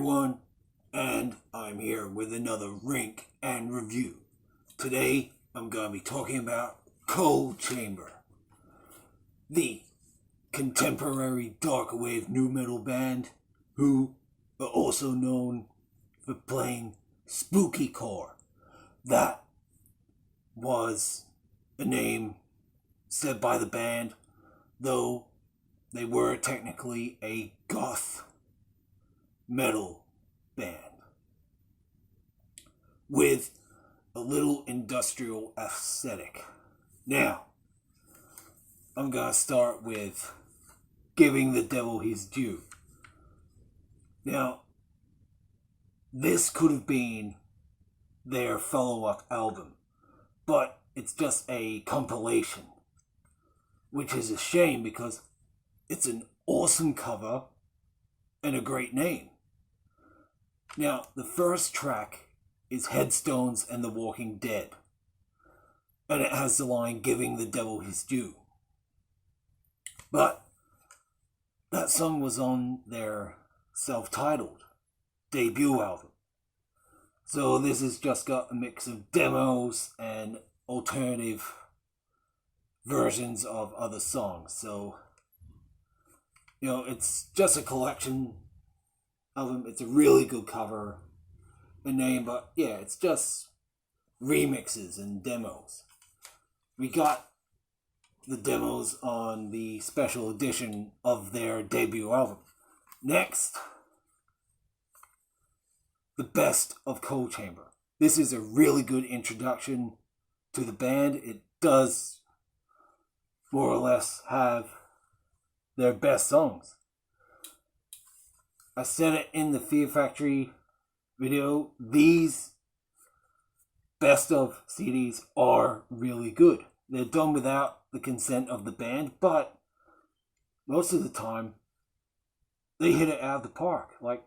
everyone, and I'm here with another Rink and Review. Today, I'm going to be talking about Coal Chamber, the contemporary dark wave nu metal band who are also known for playing spooky core. That was a name said by the band, though they were technically a goth metal band with a little industrial aesthetic. Now, I'm gonna start with giving the devil his due. Now, this could have been their follow-up album, but it's just a compilation, which is a shame because it's an awesome cover and a great name. Now, the first track is Headstones and the Walking Dead, and it has the line, giving the devil his due. But that song was on their self-titled debut album. So this has just got a mix of demos and alternative versions of other songs. So, it's just a collection album. It's a really good cover and name, but yeah, it's just remixes and demos. We got the demos on the special edition of their debut album. Next, the best of Coal Chamber. This is a really good introduction to the band. It does more or less have their best songs. I said it in the Fear Factory video, these best of CDs are really good. They're done without the consent of the band, but most of the time they hit it out of the park. Like,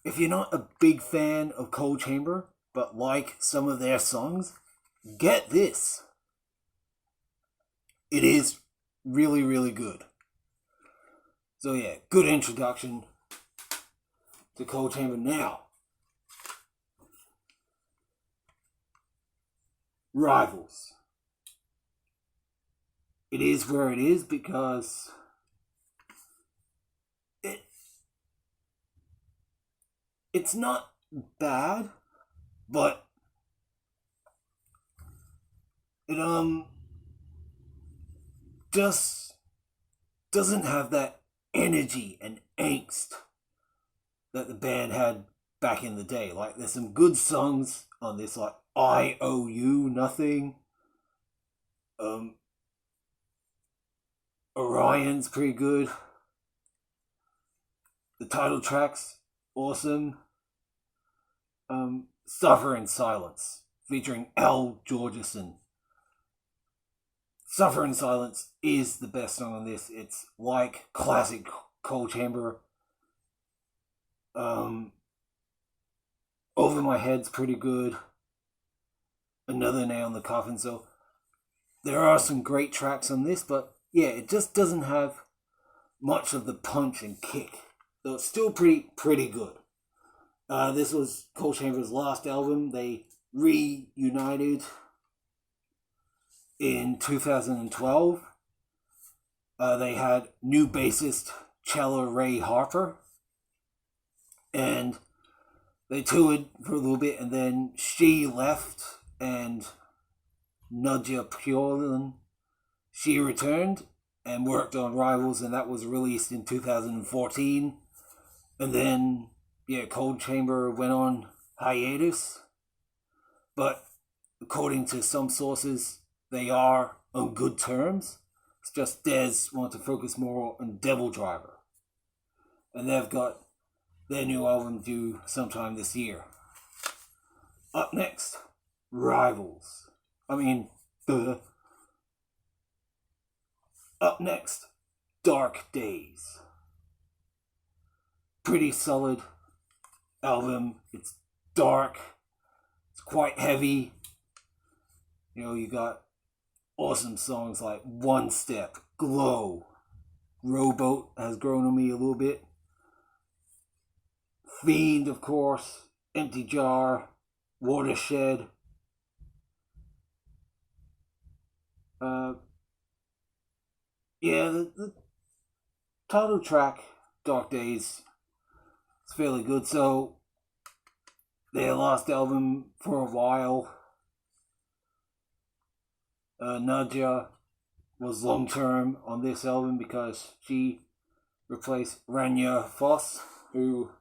if you're not a big fan of Coal Chamber but like some of their songs, get this. It is really, really good. So yeah, good introduction to Coal Chamber. Now, Rivals. It is where it is because it's not bad, but it just doesn't have that energy and angst that the band had back in the day. Like, there's some good songs on this, like I Owe You Nothing. Orion's pretty good. The title track's awesome. Suffer in Silence, featuring Al Georgeson. Suffer in Silence is the best song on this. It's like classic Coal Chamber. Over My Head's pretty good. Another Nail in the Coffin. So there are some great tracks on this, but yeah, it just doesn't have much of the punch and kick. So it's still pretty good. This was Coal Chamber's last album. They reunited in 2012. They had new bassist Chella Ray Harper, and they toured for a little bit, and then she left, and Nadja Pjorlin, she returned and worked on Rivals, and that was released in 2014. And then, Coal Chamber went on hiatus, but according to some sources, they are on good terms. It's just Dez wants to focus more on Devil Driver, and they've got their new album due sometime this year. Up next, Rivals. Up next, Dark Days. Pretty solid album. It's dark. It's quite heavy. You got awesome songs like One Step, Glow. Rowboat has grown on me a little bit. Fiend, of course, Empty Jar, Watershed. Yeah, the title track, Dark Days, is fairly good. So, their last album for a while, Nadja was long term on this album because she replaced Rania Foss, who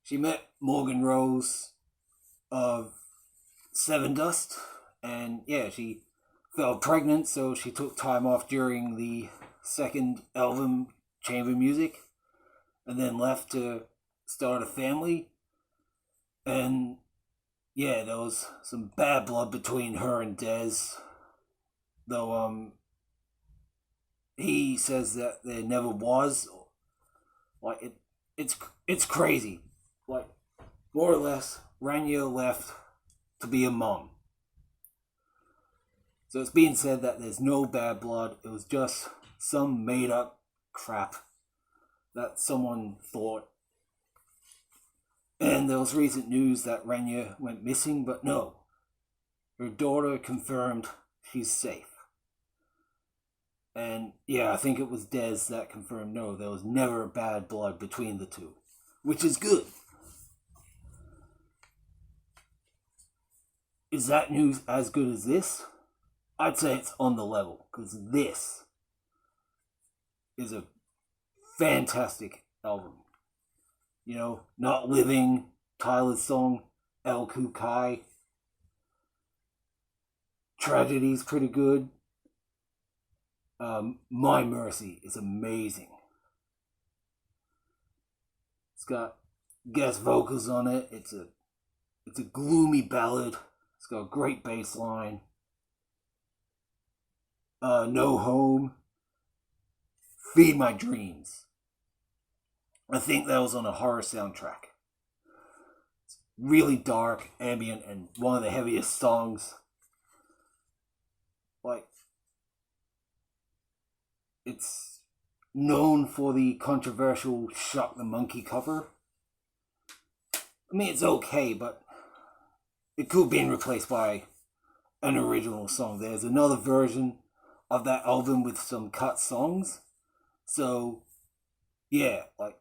she met Morgan Rose of Seven Dust, and yeah, she fell pregnant, so she took time off during the second album, Chamber Music, and then left to start a family. And yeah, there was some bad blood between her and Dez, though he says that there never was. Like it's crazy. Like more or less, Rania left to be a mom. So it's being said that there's no bad blood. It was just some made up crap that someone thought. And there was recent news that Rania went missing, but no. Her daughter confirmed she's safe. And yeah, I think it was Dez that confirmed no, there was never bad blood between the two, which is good. Is that news as good as this? I'd say it's on the level, because this is a fantastic album. You know, Not Living, Tyler's song, El Kukai. Tragedy's pretty good. My Mercy is amazing. It's got guest vocals on it. It's a gloomy ballad. It's got a great bass line. No Home. Feed My Dreams. I think that was on a horror soundtrack. It's really dark, ambient, and one of the heaviest songs. Like, it's known for the controversial Shock the Monkey cover. I mean, it's okay, but it could have been replaced by an original song. There's another version of that album with some cut songs. So, yeah, like,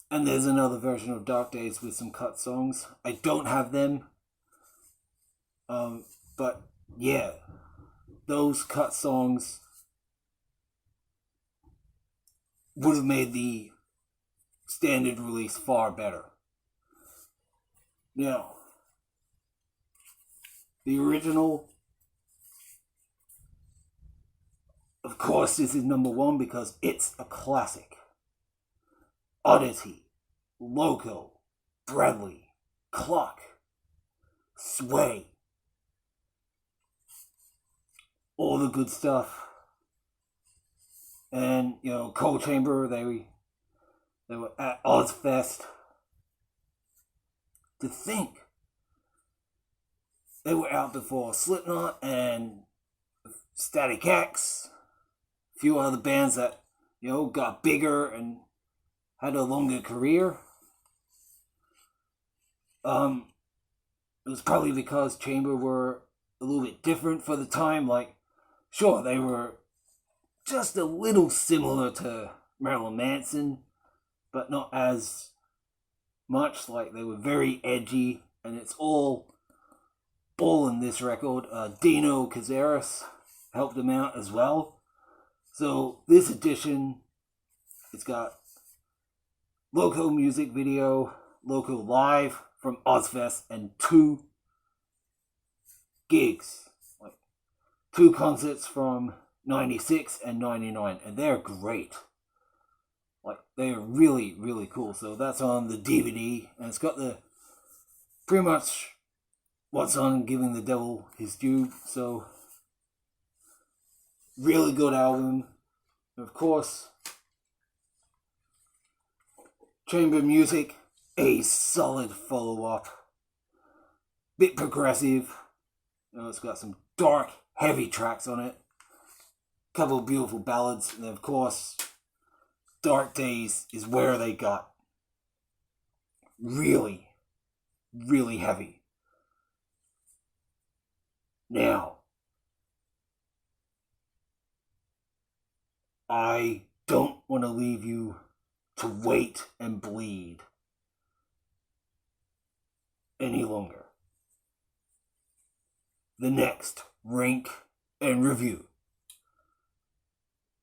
and there's another version of Dark Days with some cut songs. I don't have them. But, yeah, those cut songs would have made the standard release far better. Now, the original, of course, this is number one because it's a classic. Oddity, Loco, Bradley, Clock, Sway, all the good stuff. And, you know, Cold Chamber, they were at Ozfest. To think they were out before Slipknot and Static X, a few other bands that, you know, got bigger and had a longer career. It was probably because Chamber were a little bit different for the time. Like, sure, they were just a little similar to Marilyn Manson, but not as much. Like, they were very edgy, and it's all in this record. Dino Cazares helped them out as well. So this edition, it's got Loco music video, Loco live from Ozfest, and 2 gigs, like 2 concerts from 96 and 99, and they're great. Like, they're really, really cool. So that's on the DVD, and it's got the pretty much what's on Giving the Devil His Due. So really good album. And of course, Chamber Music, a solid follow-up. Bit progressive. You know, it's got some dark, heavy tracks on it. Couple of beautiful ballads. And of course, Dark Days is where they got really, really heavy. Now, I don't want to leave you to wait and bleed any longer. The next rank and review,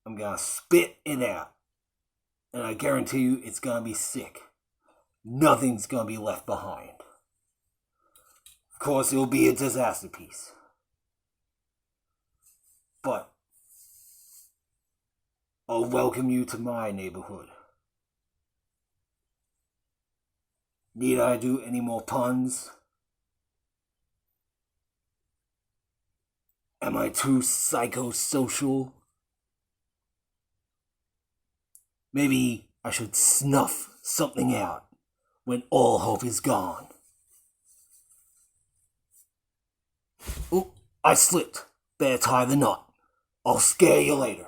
I'm gonna spit it out, and I guarantee you it's gonna be sick. Nothing's gonna be left behind. Of course, it'll be a disaster piece. But I'll welcome you to my neighborhood. Need I do any more puns? Am I too psychosocial? Maybe I should snuff something out when all hope is gone. Oh, I slipped. Better tie the knot. I'll scare you later.